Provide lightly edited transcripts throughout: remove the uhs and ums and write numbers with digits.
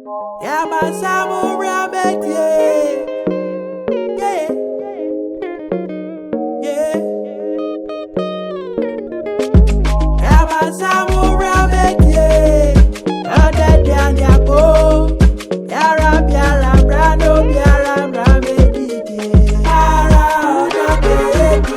Yamansan rabbit, yeah. Yamansan rabbit, yeah. Other than your bow, Yara, biara, brando, biara, rabbit, Ara, the baby,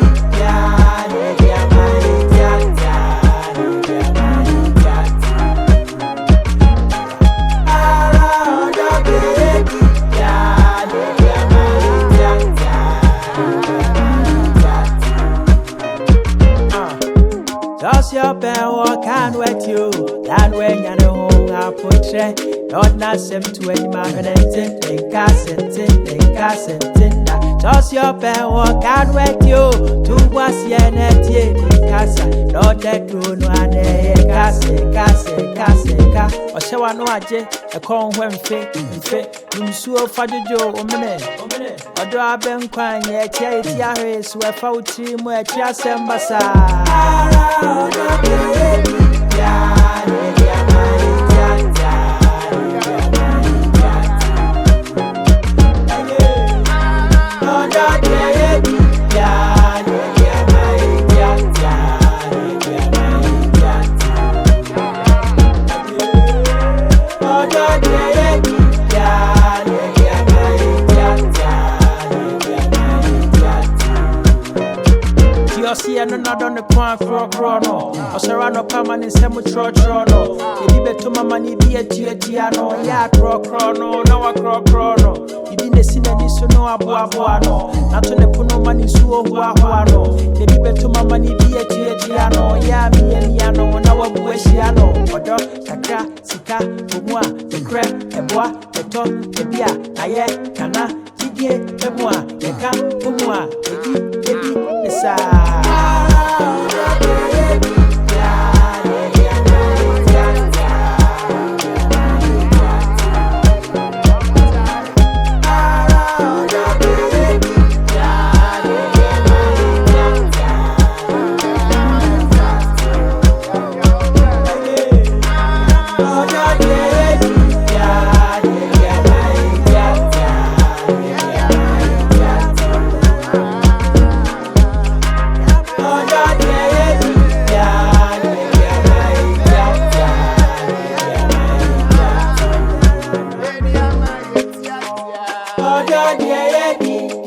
Just your pen walk and wet you, and when you know abotrɛ, not na sem to any man and nkasa. Just your pen walk and wet you, to woatie and ɛnte nkasa, not that do no ane kasa. Ɔhyɛ wano agye, ɛkɔn hɔ mfe, nsuo fajojo omene. Odo Aduane yɛti yɛti ahwe so ɛfa wotirim ɛti asɛm basa. Ɔsee no not on the kwan no. Ɔsɛra no pama ne nsɛm trɔ no. Ebi beto mama ne bi atua no. Ya trɔ no, na wa trɔ no. Ebi ne si n'ani so no aboa no. Na to ne pono ma ne suo hoa no. Ebi beto mama ne bi atua no. Ya mia no, na wa buahyia no. Ɔdɔ kakra sika omua ekrɛ ɛboa ɛtɔ ebia ayɛ kana gidie emua yɛka omua ebi nesa.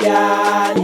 Yadi,